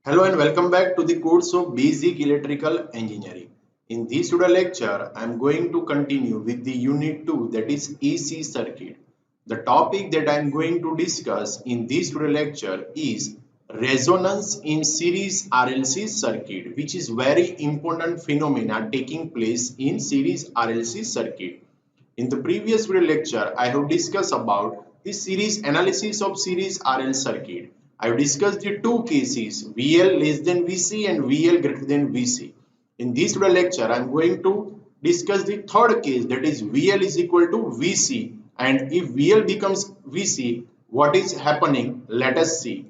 Hello and welcome back to the course of Basic Electrical Engineering. In this video lecture, I am going to continue with the unit 2, that is AC circuit. The topic that I am going to discuss in this video lecture is resonance in series RLC circuit, which is very important phenomena taking place in series RLC circuit. In the previous video lecture, I have discussed about the series analysis of series RL circuit. I have discussed the two cases, VL less than VC and VL greater than VC. In this video lecture, I am going to discuss the third case, that is VL is equal to VC, and if VL becomes VC, what is happening? Let us see.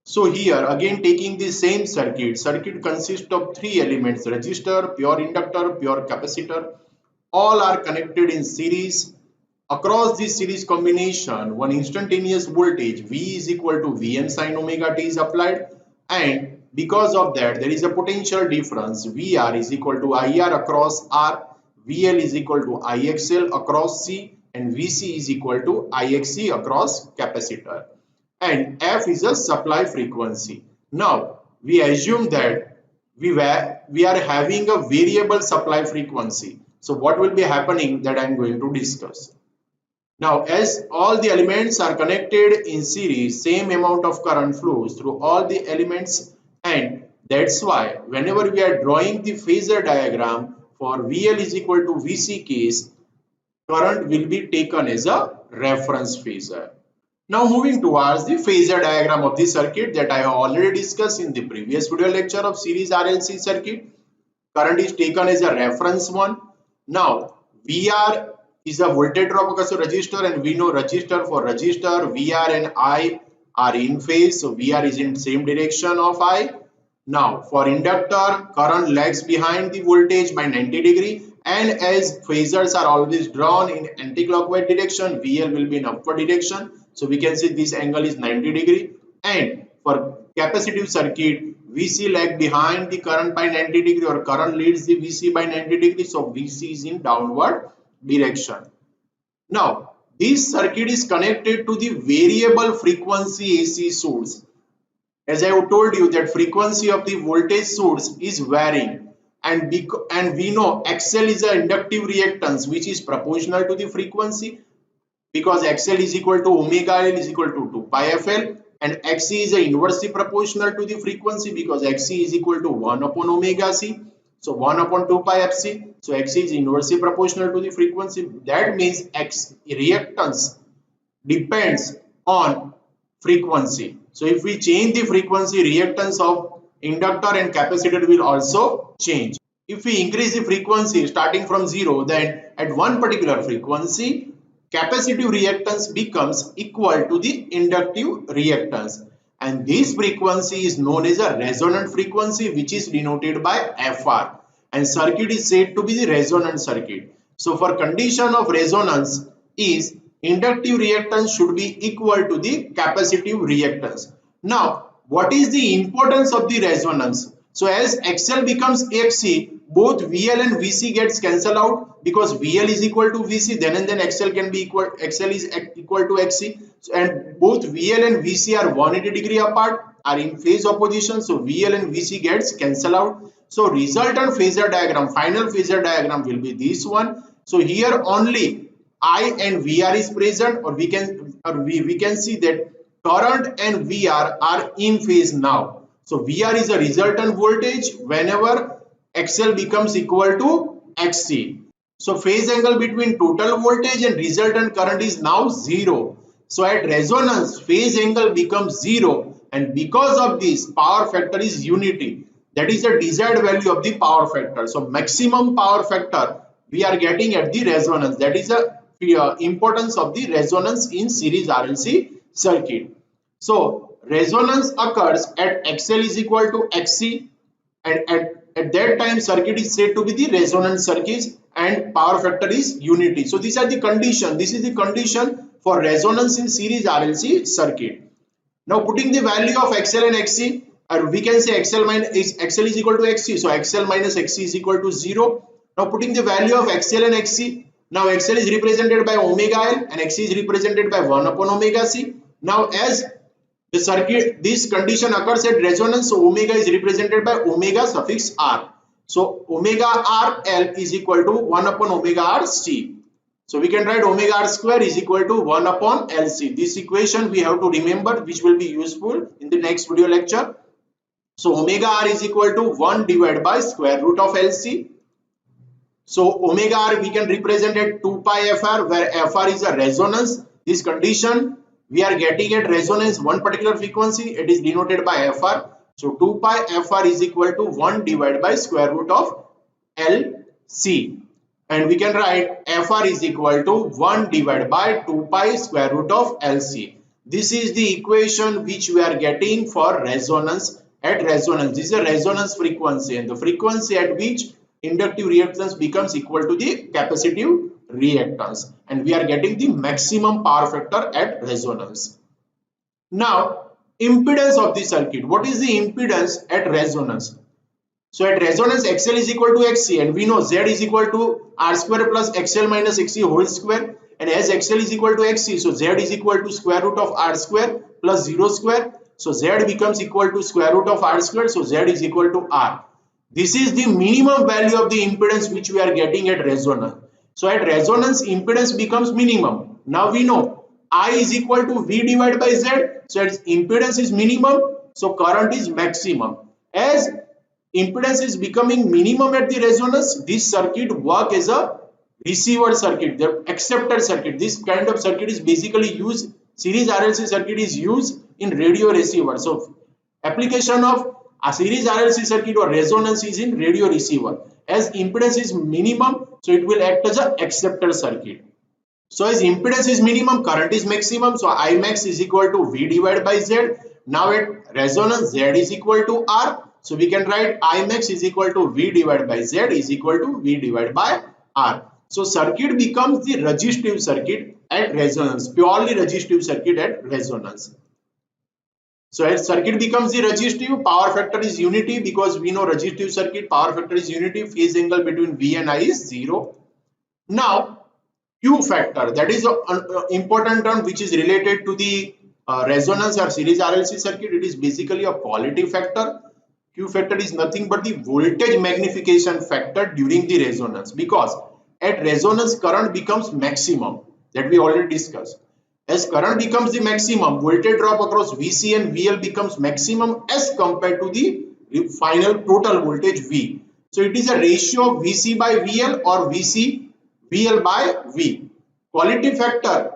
So here again taking the same circuit consists of three elements: resistor, pure inductor, pure capacitor. All are connected in series. Across this series combination, one instantaneous voltage V is equal to Vm sin omega t is applied, and because of that there is a potential difference. Vr is equal to IR across R, VL is equal to IXL across C, and VC is equal to IXC across capacitor, and F is a supply frequency. Now we assume that we are having a variable supply frequency. So what will be happening, that I am going to discuss. Now, as all the elements are connected in series, same amount of current flows through all the elements, and that's why whenever we are drawing the phasor diagram for VL is equal to VC case, current will be taken as a reference phasor. Now moving towards the phasor diagram of the circuit that I have already discussed in the previous video lecture of series RLC circuit. Current is taken as a reference one. Now VR is a voltage drop across a resistor, and we know resistor, for resistor VR and I are in phase, so VR is in same direction of I. Now for inductor, current lags behind the voltage by 90 degree, and as phasors are always drawn in anti-clockwise direction, VL will be in upward direction, so we can say this angle is 90 degree. And for capacitive circuit, VC lag behind the current by 90 degree, or current leads the VC by 90 degree, so VC is in downward direction. Now this circuit is connected to the variable frequency AC source. As I have told you that frequency of the voltage source is varying, and we know XL is an inductive reactance which is proportional to the frequency, because XL is equal to omega L is equal to 2 pi FL, and XC is inversely proportional to the frequency because XC is equal to 1 upon omega C. So 1 upon 2 pi FC. So XC is inversely proportional to the frequency. That means X reactance depends on frequency. So if we change the frequency, reactance of inductor and capacitor will also change. If we increase the frequency starting from 0, then at one particular frequency, capacitive reactance becomes equal to the inductive reactance, and this frequency is known as a resonant frequency, which is denoted by Fr, and circuit is said to be the resonant circuit. So for condition of resonance is inductive reactance should be equal to the capacitive reactance. Now what is the importance of the resonance? So as XL becomes XC, both VL and VC gets cancelled out, because VL is equal to VC, then and then XL can be equal, XL is equal to XC, and both VL and VC are 180 degree apart, are in phase opposition, so VL and VC gets cancelled out. So resultant phasor diagram, final phasor diagram will be this one. So here only I and VR is present, or we can see that current and VR are in phase now. So VR is a resultant voltage whenever XL becomes equal to XC. So phase angle between total voltage and resultant current is now 0. So at resonance, phase angle becomes 0, and because of this, power factor is unity. That is the desired value of the power factor. So maximum power factor we are getting at the resonance. That is the importance of the resonance in series RLC circuit. So resonance occurs at XL is equal to XC, and at that time circuit is said to be the resonant circuit, and power factor is unity. So these are the condition. This is the condition for resonance in series RLC circuit. Now putting the value of XL and XC, we can say XL is equal to XC. So XL minus XC is equal to 0. Now putting the value of XL and XC, now XL is represented by omega L and XC is represented by 1 upon omega C. Now as The circuit, this condition occurs at resonance, so omega is represented by omega suffix r. So omega r L is equal to 1 upon omega r C. So we can write omega r square is equal to 1 upon LC. This equation we have to remember, which will be useful in the next video lecture. So omega r is equal to 1 divided by square root of LC. So omega r we can represent at 2 pi fr, where fr is a resonance. This condition we are getting at resonance one particular frequency, it is denoted by fr. So 2 pi fr is equal to 1 divided by square root of LC. And we can write fr is equal to 1 divided by 2 pi square root of LC. This is the equation which we are getting for resonance. At resonance, this is a resonance frequency, and the frequency at which inductive reactance becomes equal to the capacitive reactance, and we are getting the maximum power factor at resonance. Now, impedance of the circuit. What is the impedance at resonance? So at resonance, XL is equal to XC, and we know Z is equal to R square plus XL minus XC whole square. And as XL is equal to XC, so Z is equal to square root of R square plus 0 square. So Z becomes equal to square root of R square. So Z is equal to R. This is the minimum value of the impedance which we are getting at resonance. So at resonance, impedance becomes minimum. Now we know I is equal to V divided by Z. So its impedance is minimum. So current is maximum. As impedance is becoming minimum at the resonance, this circuit work as a receiver circuit, the acceptor circuit. This kind of circuit is basically used, series RLC circuit is used in radio receiver. So application of a series RLC circuit or resonance is in radio receiver. As impedance is minimum, so it will act as a acceptor circuit. So as impedance is minimum, current is maximum. So I max is equal to V divided by Z. Now at resonance, Z is equal to R. So we can write I max is equal to V divided by Z is equal to V divided by R. So circuit becomes the resistive circuit at resonance, purely resistive circuit at resonance. So as circuit becomes the resistive, power factor is unity, because we know resistive circuit power factor is unity, phase angle between V and I is 0. Now Q factor, that is an important term which is related to the resonance or series RLC circuit. It is basically a quality factor. Q factor is nothing but the voltage magnification factor during the resonance, because at resonance current becomes maximum, that we already discussed. As current becomes the maximum, voltage drop across VC and VL becomes maximum as compared to the final total voltage V. So it is a ratio of VC by VL or VL by V. Quality factor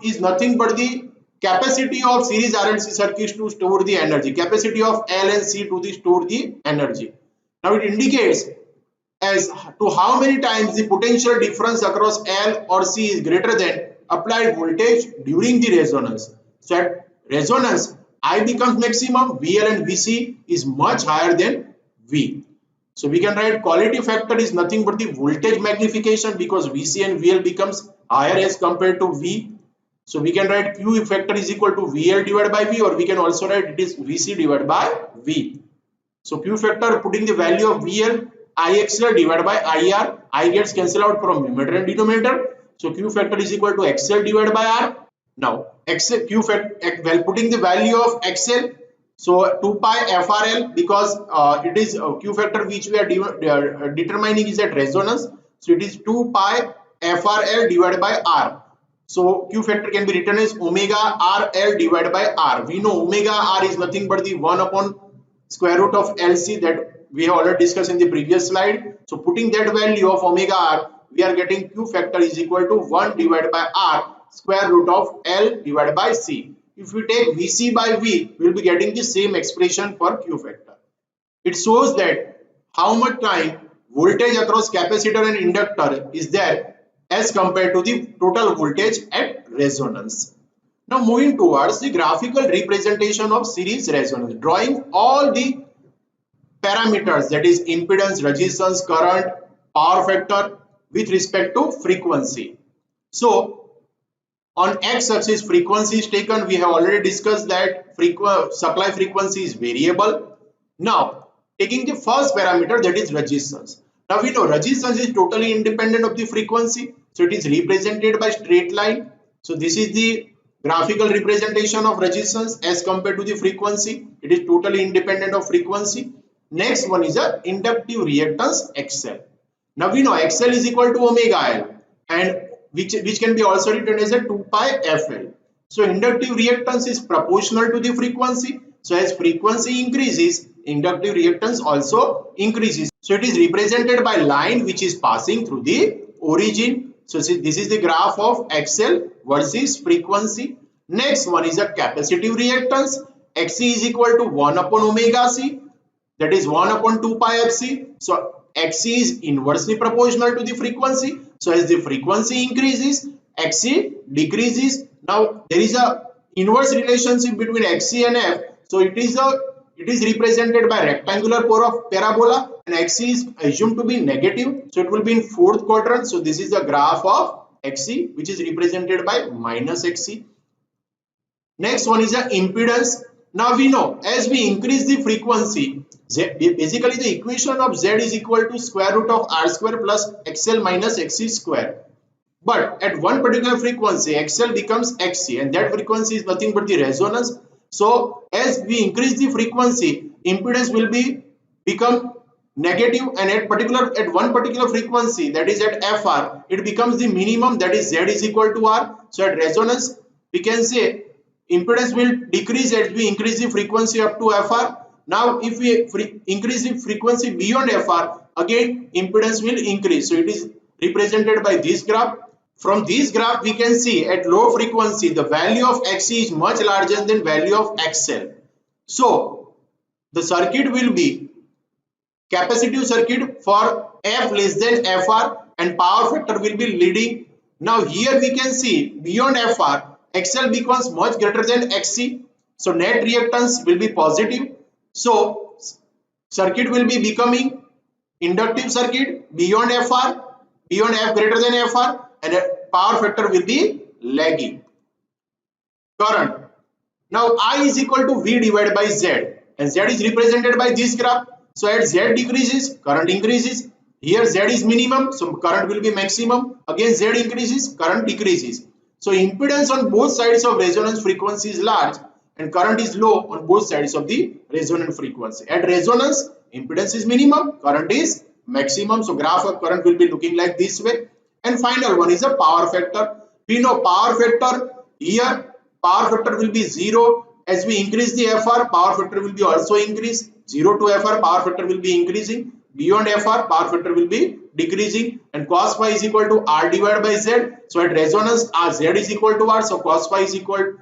is nothing but the capacity of series RLC circuits to store the energy, capacity of L and C to store the energy. Now it indicates as to how many times the potential difference across L or C is greater than applied voltage during the resonance. So at resonance, I becomes maximum, VL and VC is much higher than V. So we can write quality factor is nothing but the voltage magnification, because VC and VL becomes higher as compared to V. So we can write Q factor is equal to VL divided by V, or we can also write it is VC divided by V. So Q factor, putting the value of VL, IXL divided by IR, I gets cancelled out from numerator and denominator. So Q factor is equal to XL divided by R. Now Q factor, well, putting the value of XL, so 2 pi FRL, because it is Q factor which we are determining is at resonance. So it is 2 pi FRL divided by R. So Q factor can be written as omega RL divided by R. We know omega R is nothing but the 1 upon square root of LC that we have already discussed in the previous slide. So putting that value of omega R, we are getting Q factor is equal to 1 divided by R square root of L divided by C. If we take VC by V, we will be getting the same expression for Q factor. It shows that how much time voltage across capacitor and inductor is there as compared to the total voltage at resonance. Now moving towards the graphical representation of series resonance, drawing all the parameters, that is impedance, resistance, current, power factor with respect to frequency. So on x-axis frequency is taken. We have already discussed that supply frequency is variable. Now taking the first parameter, that is resistance. Now we know resistance is totally independent of the frequency, so it is represented by straight line. So this is the graphical representation of resistance as compared to the frequency. It is totally independent of frequency. Next one is a inductive reactance XL. Now we know XL is equal to omega L, and which can be also written as a 2 pi FL. So inductive reactance is proportional to the frequency. So as frequency increases, inductive reactance also increases. So it is represented by line which is passing through the origin. So this is the graph of XL versus frequency. Next one is a capacitive reactance. Xc is equal to 1 upon omega C, that is 1 upon 2 pi Fc. So Xc is inversely proportional to the frequency. So as the frequency increases, Xc decreases. Now there is a inverse relationship between Xc and F. So it is represented by rectangular parabola, and Xc is assumed to be negative. So it will be in fourth quadrant. So this is the graph of Xc, which is represented by minus Xc. Next one is the impedance. Now we know as we increase the frequency, basically the equation of Z is equal to square root of R square plus XL minus XC square. But at one particular frequency, XL becomes XC, and that frequency is nothing but the resonance. So as we increase the frequency, impedance will become negative, and at one particular frequency, that is at FR, it becomes the minimum, that is Z is equal to R. So at resonance, we can say impedance will decrease as we increase the frequency up to FR. Now if we increase the frequency beyond FR, again impedance will increase. So it is represented by this graph. From this graph we can see at low frequency the value of Xc is much larger than value of XL. So the circuit will be capacitive circuit for F less than FR, and power factor will be leading. Now here we can see beyond FR, XL becomes much greater than Xc. So net reactance will be positive. So circuit will be becoming inductive circuit beyond FR, beyond F greater than FR, and power factor will be lagging. Current. Now I is equal to V divided by Z, and Z is represented by this graph. So as Z decreases, current increases. Here Z is minimum, so current will be maximum. Again Z increases, current decreases. So impedance on both sides of resonance frequency is large, and current is low on both sides of the resonant frequency. At resonance, impedance is minimum, current is maximum. So graph of current will be looking like this way. And final one is a power factor. We know power factor here. Power factor will be 0. As we increase the FR, power factor will be also increase. 0 to FR, power factor will be increasing. Beyond FR, power factor will be decreasing. And cos phi is equal to R divided by Z. So at resonance, Z is equal to R. So cos phi is equal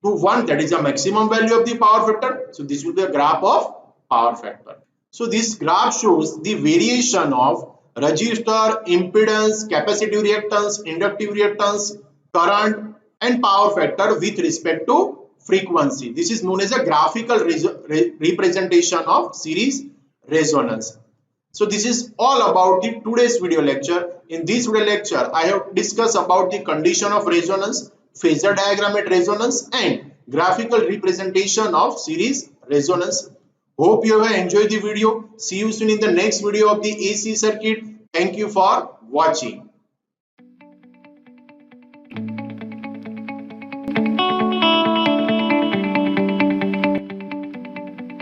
to 1. That is the maximum value of the power factor. So this will be a graph of power factor. So this graph shows the variation of resistor, impedance, capacitive reactance, inductive reactance, current, and power factor with respect to frequency. This is known as a graphical representation of series resonance. So this is all about the today's video lecture. In this video lecture, I have discussed about the condition of resonance, phasor diagram at resonance, and graphical representation of series resonance. Hope you have enjoyed the video. See you soon in the next video of the AC circuit. Thank you for watching.